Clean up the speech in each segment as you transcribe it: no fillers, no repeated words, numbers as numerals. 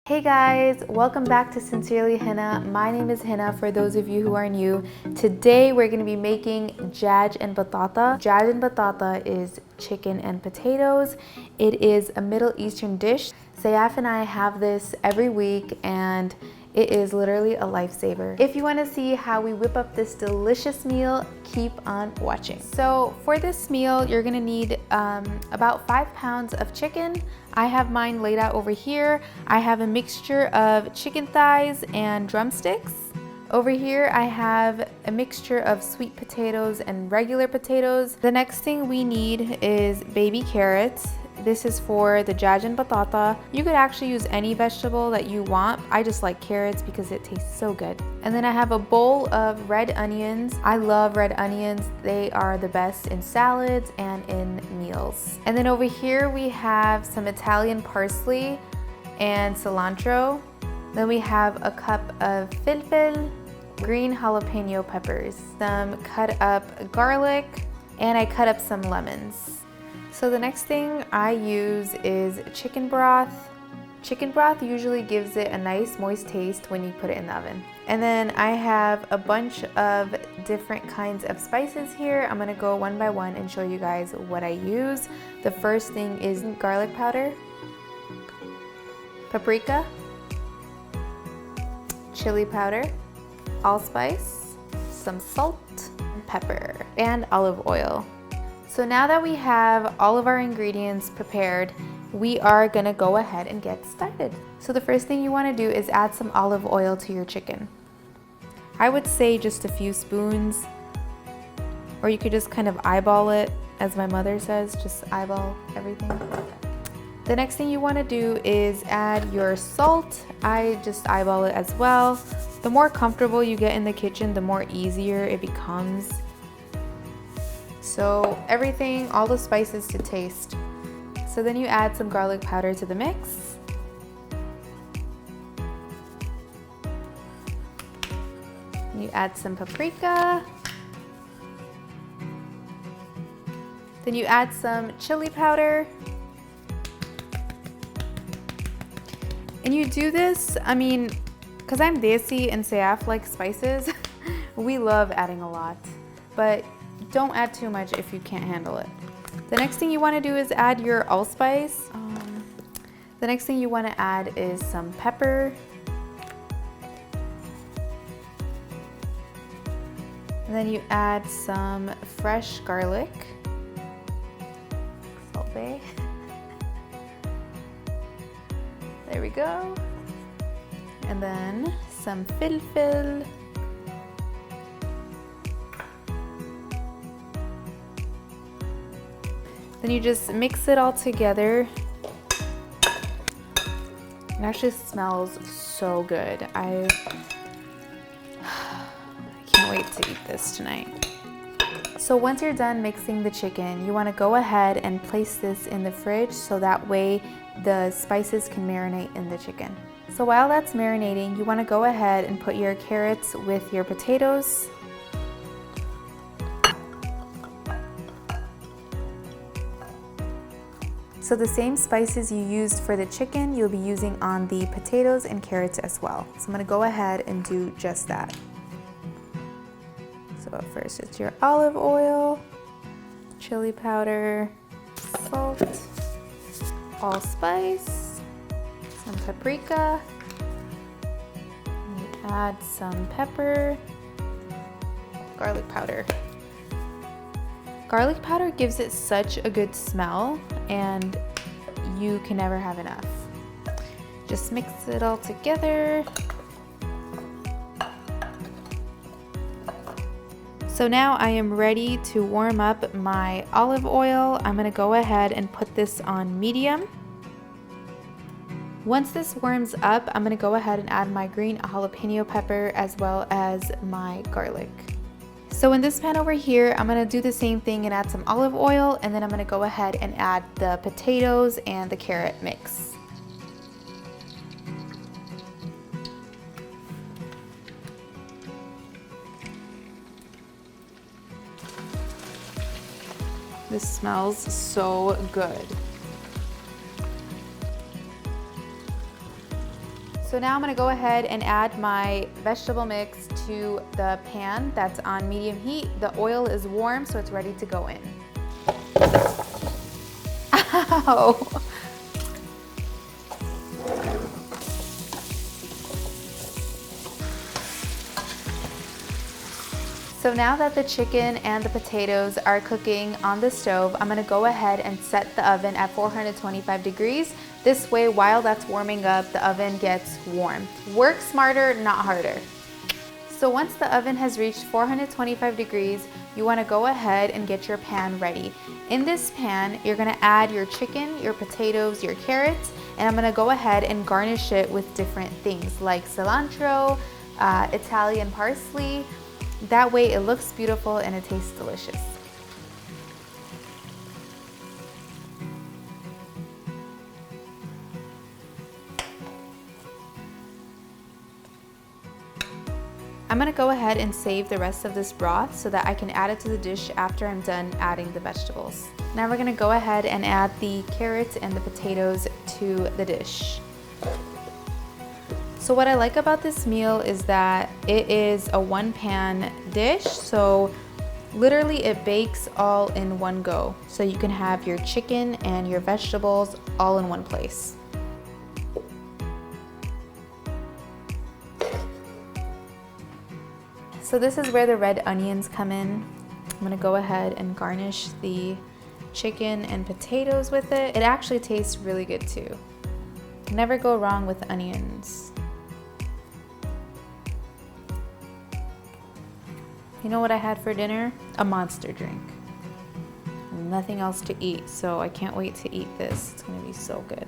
Hey guys, welcome back to Sincerely Hina. My name is Hina for those of you who are new. Today we're going to be making Jaaj and Batata. Jaaj and Batata is chicken and potatoes. It is a Middle Eastern dish. Sayaf and I have this every week and it is literally a lifesaver. If you want to see how we whip up this delicious meal, keep on watching. So for this meal, you're gonna need about 5 pounds of chicken. I have mine laid out over here. I have a mixture of chicken thighs and drumsticks. Over here, I have a mixture of sweet potatoes and regular potatoes. The next thing we need is baby carrots. This is for the Jaaj and Batata. You could actually use any vegetable that you want. I just like carrots because it tastes so good. And then I have a bowl of red onions. I love red onions. They are the best in salads and in meals. And then over here we have some Italian parsley and cilantro. Then we have a cup of flavorful green jalapeno peppers, some cut up garlic, and I cut up some lemons. So the next thing I use is chicken broth. Chicken broth usually gives it a nice moist taste when you put it in the oven. And then I have a bunch of different kinds of spices here. I'm gonna go one by one and show you guys what I use. The first thing is garlic powder, paprika, chili powder, allspice, some salt, pepper, and olive oil. So now that we have all of our ingredients prepared, we are gonna go ahead and get started. So the first thing you wanna do is add some olive oil to your chicken. I would say just a few spoons, or you could just kind of eyeball it, as my mother says, just eyeball everything. The next thing you wanna do is add your salt. I just eyeball it as well. The more comfortable you get in the kitchen, the more easier it becomes. So everything, all the spices to taste. So then you add some garlic powder to the mix. You add some paprika. Then you add some chili powder. And you do this, because I'm desi and Sayaf like spices, we love adding a lot. But don't add too much if you can't handle it. The next thing you want to do is add your allspice. The next thing you want to add is some pepper. And then you add some fresh garlic. Salt Bay. There we go. And then some flavorful. Then you just mix it all together. It actually smells so good. I can't wait to eat this tonight. So once you're done mixing the chicken, you want to go ahead and place this in the fridge so that way the spices can marinate in the chicken. So while that's marinating, you want to go ahead and put your carrots with your potatoes. So the same spices you used for the chicken, you'll be using on the potatoes and carrots as well. So I'm gonna go ahead and do just that. So first it's your olive oil, chili powder, salt, allspice, some paprika, and you add some pepper, garlic powder. Garlic powder gives it such a good smell and you can never have enough. Just mix it all together. So now I am ready to warm up my olive oil. I'm gonna go ahead and put this on medium. Once this warms up, I'm gonna go ahead and add my green jalapeno pepper as well as my garlic. So in this pan over here, I'm gonna do the same thing and add some olive oil, and then I'm gonna go ahead and add the potatoes and the carrot mix. This smells so good. So now I'm gonna go ahead and add my vegetable mix to the pan that's on medium heat. The oil is warm, so it's ready to go in. Ow! So now that the chicken and the potatoes are cooking on the stove, I'm gonna go ahead and set the oven at 425 degrees. This way, while that's warming up, the oven gets warm. Work smarter, not harder. So once the oven has reached 425 degrees, you wanna go ahead and get your pan ready. In this pan, you're gonna add your chicken, your potatoes, your carrots, and I'm gonna go ahead and garnish it with different things like cilantro, Italian parsley. That way it looks beautiful and it tastes delicious. I'm gonna go ahead and save the rest of this broth so that I can add it to the dish after I'm done adding the vegetables. Now we're gonna go ahead and add the carrots and the potatoes to the dish. So what I like about this meal is that it is a one pan dish, so literally it bakes all in one go. So you can have your chicken and your vegetables all in one place. So this is where the red onions come in. I'm gonna go ahead and garnish the chicken and potatoes with it. It actually tastes really good too. Never go wrong with onions. You know what I had for dinner? A Monster drink. Nothing else to eat, so I can't wait to eat this. It's gonna be so good.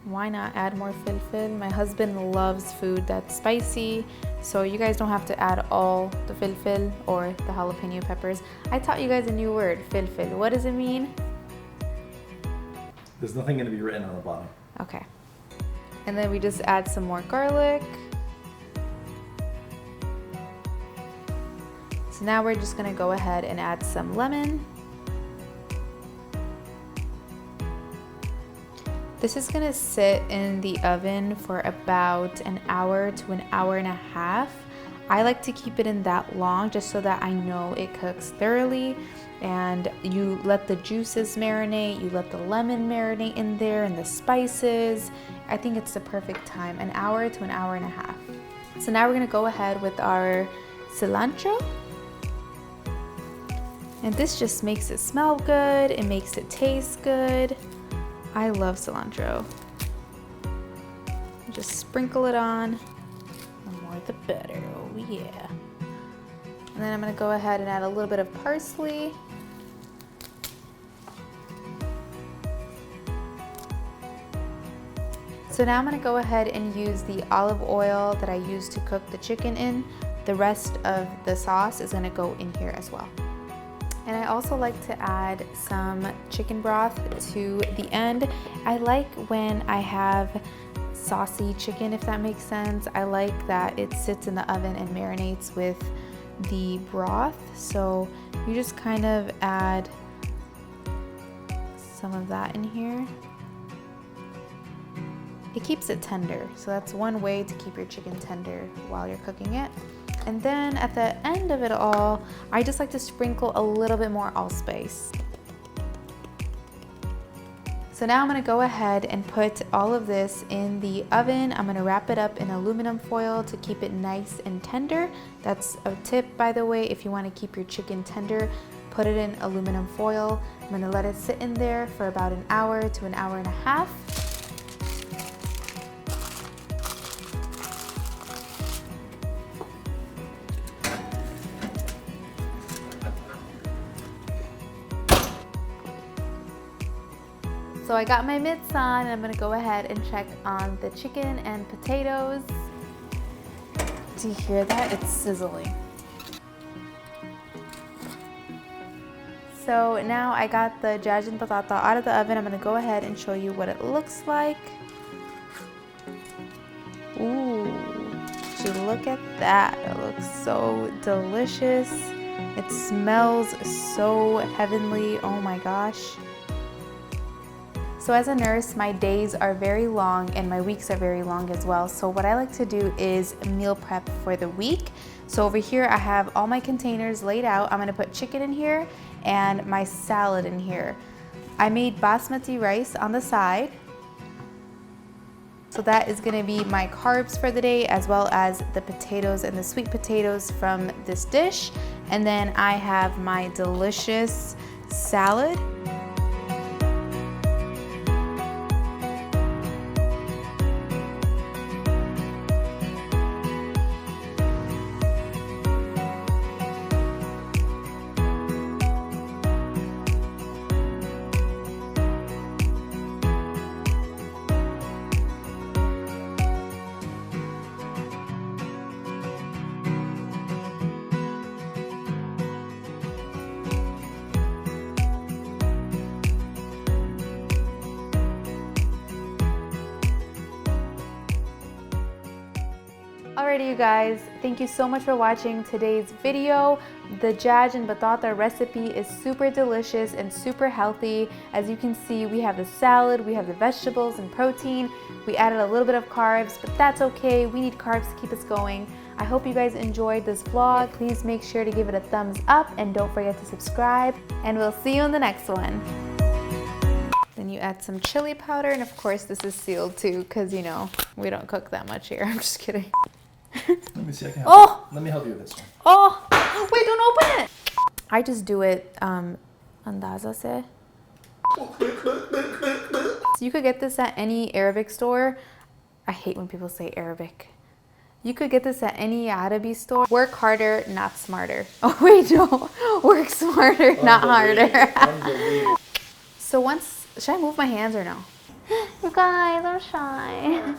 Why not add more filfil? My husband loves food that's spicy, so you guys don't have to add all the filfil or the jalapeno peppers. I taught you guys a new word, filfil. What does it mean? There's nothing gonna be written on the bottom. Okay. And then we just add some more garlic. So now we're just gonna go ahead and add some lemon. This is gonna sit in the oven for about an hour to an hour and a half. I like to keep it in that long just so that I know it cooks thoroughly, and you let the juices marinate, you let the lemon marinate in there and the spices. I think it's the perfect time, an hour to an hour and a half. So now we're gonna go ahead with our cilantro. And this just makes it smell good, it makes it taste good. I love cilantro. Just sprinkle it on. The more the better, oh yeah. And then I'm gonna go ahead and add a little bit of parsley. So now I'm gonna go ahead and use the olive oil that I used to cook the chicken in. The rest of the sauce is gonna go in here as well. And I also like to add some chicken broth to the end. I like when I have saucy chicken, if that makes sense. I like that it sits in the oven and marinates with the broth. So you just kind of add some of that in here. It keeps it tender. So that's one way to keep your chicken tender while you're cooking it. And then at the end of it all, I just like to sprinkle a little bit more allspice. So now I'm gonna go ahead and put all of this in the oven. I'm gonna wrap it up in aluminum foil to keep it nice and tender. That's a tip, by the way, if you wanna keep your chicken tender, put it in aluminum foil. I'm gonna let it sit in there for about an hour to an hour and a half. So I got my mitts on, and I'm gonna go ahead and check on the chicken and potatoes. Do you hear that? It's sizzling. So now I got the Jaaj and Batata out of the oven. I'm gonna go ahead and show you what it looks like. Ooh, would you look at that? It looks so delicious. It smells so heavenly, oh my gosh. So as a nurse, my days are very long and my weeks are very long as well. So what I like to do is meal prep for the week. So over here, I have all my containers laid out. I'm gonna put chicken in here and my salad in here. I made basmati rice on the side. So that is gonna be my carbs for the day, as well as the potatoes and the sweet potatoes from this dish. And then I have my delicious salad. Alrighty you guys, thank you so much for watching today's video. The Jaaj and Batata recipe is super delicious and super healthy. As you can see, we have the salad, we have the vegetables and protein. We added a little bit of carbs, but that's okay. We need carbs to keep us going. I hope you guys enjoyed this vlog. Please make sure to give it a thumbs up and don't forget to subscribe. And we'll see you in the next one. Then you add some chili powder, and of course this is sealed too, because you know, we don't cook that much here. I'm just kidding. Let me see, I can help you. Let me help you with this one. Oh, wait, don't open it. I just do it, andaza se. So you could get this at any Arabic store. I hate when people say Arabic. You could get this at any Arabic store. Work harder, not smarter. Oh wait, no. Work smarter, not harder. So once, should I move my hands or no? You guys, I'm shy.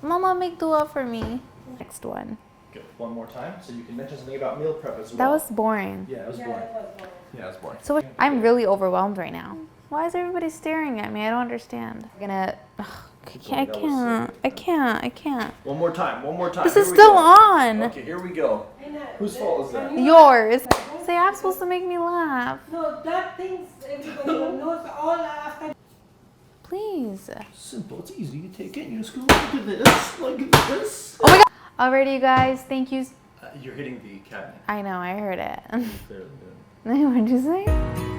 Mama, make dua for me. Next one. Good. One more time, so you can mention something about meal prep as well. That was boring. Yeah, it was boring. Yeah, it was boring. So I'm really overwhelmed right now. Why is everybody staring at me? I don't understand. I'm gonna. Ugh, I can't. One more time. This is still on. Okay, here we go. Whose fault is that? Yours. Say I'm supposed to make me laugh. No, that things everybody knows all after. Please. Simple. It's easy. You take it. You just go like this. Like this. Oh my god. Alrighty, you guys. Thank you. You're hitting the cabinet. I know. I heard it. Clearly did. What'd you say?